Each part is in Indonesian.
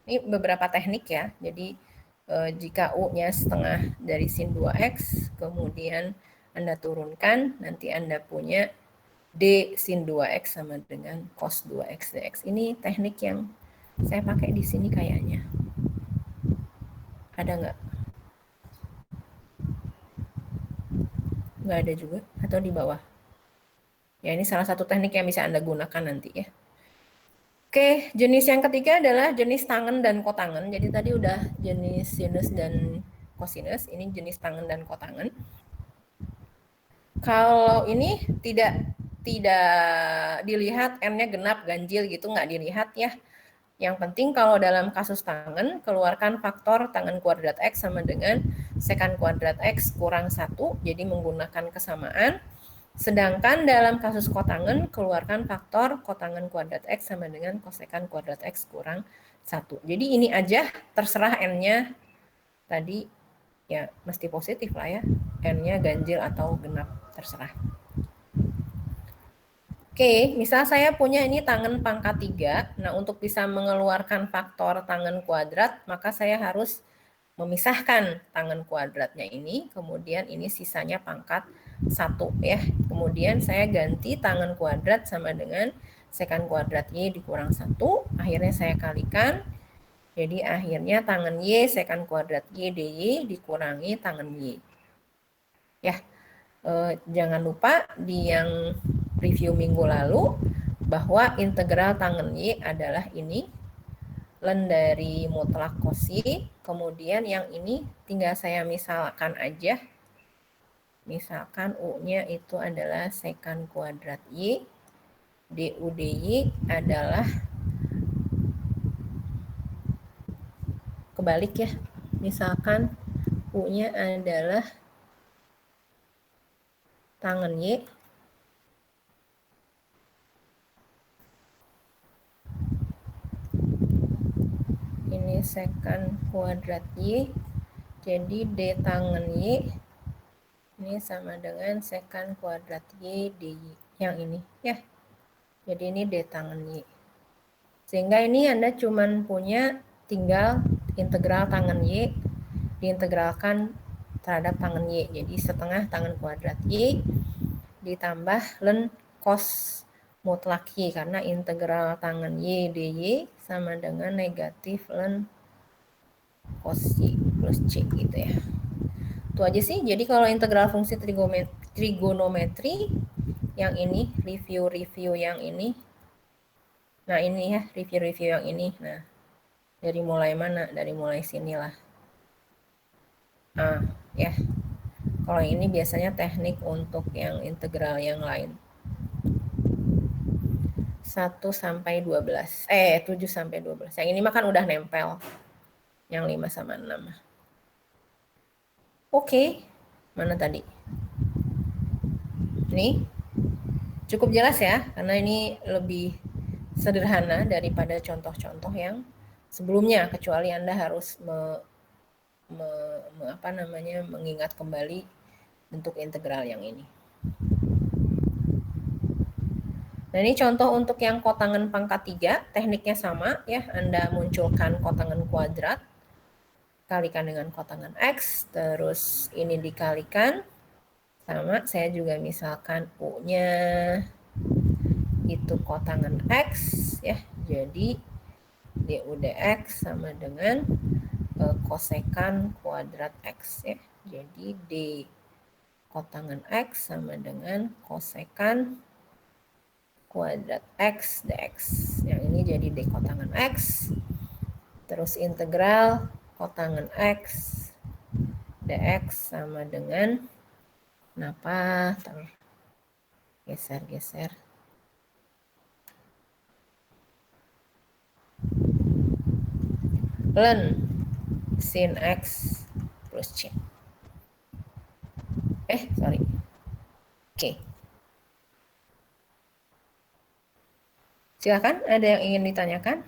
Ini beberapa teknik ya. Jadi jika U-nya setengah dari sin 2X, kemudian Anda turunkan, nanti Anda punya D sin 2X sama dengan cos 2X dx. Ini teknik yang saya pakai di sini kayaknya. Ada nggak? Nggak ada juga? Atau di bawah? Ya, ini salah satu teknik yang bisa Anda gunakan nanti ya. Oke, jenis yang ketiga adalah jenis tangen dan kotangen. Jadi tadi udah jenis sinus dan kosinus, ini jenis tangen dan kotangen. Kalau ini tidak dilihat n-nya genap, ganjil gitu, nggak dilihat ya. Yang penting kalau dalam kasus tangen, keluarkan faktor tangen kuadrat X sama dengan sekan kuadrat X kurang 1, jadi menggunakan kesamaan. Sedangkan dalam kasus kotangen, keluarkan faktor kotangen kuadrat X sama dengan kosekan kuadrat X kurang 1. Jadi ini aja, terserah n-nya tadi, ya mesti positif lah ya. N-nya ganjil atau genap, terserah. Oke, misal saya punya ini tangen pangkat 3. Nah, untuk bisa mengeluarkan faktor tangen kuadrat, maka saya harus memisahkan tangen kuadratnya ini, kemudian ini sisanya pangkat 1 ya. Kemudian saya ganti tangen kuadrat sama dengan sekan kuadrat Y dikurang 1, akhirnya saya kalikan. Jadi akhirnya tangen Y sekan kuadrat Y dy dikurangi tangen Y. Ya, jangan lupa di yang review minggu lalu bahwa integral tangen Y adalah ini, len dari mutlak kosi, kemudian yang ini tinggal saya misalkan aja. Misalkan U-nya itu adalah sekan kuadrat Y, du dy adalah kebalik ya. Misalkan U-nya adalah tangen Y, ini sekan kuadrat Y, jadi D tangen Y ini sama dengan sekan kuadrat Y dy, yang ini ya. Jadi ini D tangen Y. Sehingga ini Anda cuman punya tinggal integral tangen Y diintegralkan terhadap tangen Y. Jadi setengah tangen kuadrat Y ditambah len cos mutlak Y, karena integral tangen Y dy sama dengan negatif len cos Y plus C gitu ya. Itu aja sih. Jadi kalau integral fungsi trigonometri yang ini, review yang ini. Nah, ini ya, review yang ini. Nah, dari mulai mana? Dari mulai sinilah. Nah, ya. Kalau ini biasanya teknik untuk yang integral yang lain. 1 sampai 12. 7 sampai 12. Yang ini mah kan udah nempel. Yang 5 sama 6. Oke. Mana tadi? Ini cukup jelas ya, karena ini lebih sederhana daripada contoh-contoh yang sebelumnya, kecuali Anda harus mengingat kembali bentuk integral yang ini. Nah, ini contoh untuk yang kotangen pangkat 3, tekniknya sama ya, Anda munculkan kotangen kuadrat, kalikan dengan kotangen X, terus ini dikalikan, sama, saya juga misalkan U-nya itu kotangen X ya, jadi du dx sama dengan kosekan kuadrat X ya, jadi D kotangen X sama dengan kosekan kuadrat X dx. Yang ini jadi D kotangen X. Terus integral kotangen X dx sama dengan, kenapa geser-geser, len sin X plus C. Sorry. Oke. Silakan, ada yang ingin ditanyakan?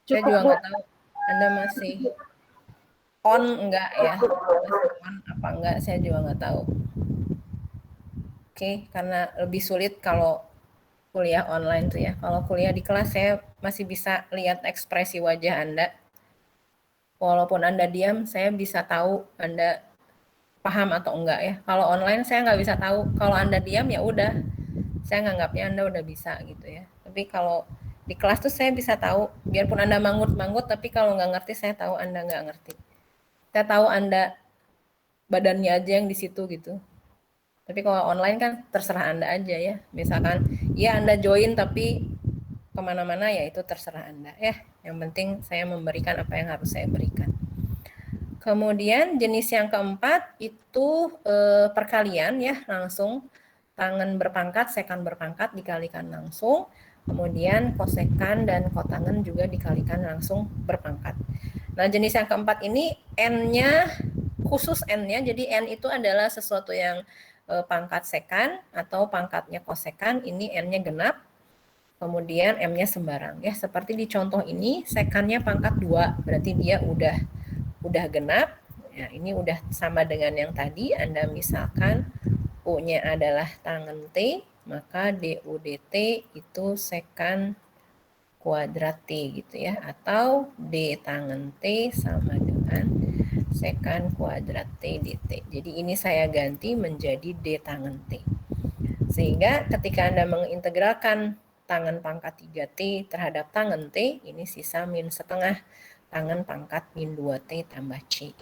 Saya juga nggak tahu Anda masih on enggak ya, masih on apa enggak, saya juga nggak tahu. Oke, karena lebih sulit kalau kuliah online tuh ya. Kalau kuliah di kelas saya masih bisa lihat ekspresi wajah Anda. Walaupun Anda diam, saya bisa tahu Anda paham atau enggak ya. Kalau online saya nggak bisa tahu. Kalau Anda diam ya udah, saya nganggapnya Anda udah bisa gitu ya. Tapi kalau di kelas tuh saya bisa tahu, biarpun Anda manggut-manggut, tapi kalau nggak ngerti saya tahu Anda nggak ngerti. Saya tahu Anda badannya aja yang di situ gitu. Tapi kalau online kan terserah Anda aja ya. Misalkan, ya Anda join tapi kemana-mana ya itu terserah Anda ya. Yang penting saya memberikan apa yang harus saya berikan. Kemudian jenis yang keempat itu perkalian ya, langsung tangen berpangkat, sekan berpangkat dikalikan langsung. Kemudian kosekan dan kotangen juga dikalikan langsung berpangkat. Nah, jenis yang keempat ini N-nya khusus N-nya, jadi N itu adalah sesuatu yang pangkat sekan atau pangkatnya kosekan, ini N-nya genap, kemudian M-nya sembarang. Ya, seperti di contoh ini, sekannya pangkat 2, berarti dia udah genap. Ya, ini udah sama dengan yang tadi, Anda misalkan U-nya adalah tangen T, maka DU/DT itu sekan kuadrat T gitu ya, atau D tangen T sama dengan sekan kuadrat T dt. Jadi ini saya ganti menjadi D tangen T. Sehingga ketika Anda mengintegralkan tangen pangkat 3T terhadap tangen T, ini sisa min setengah tangen pangkat min 2T tambah C.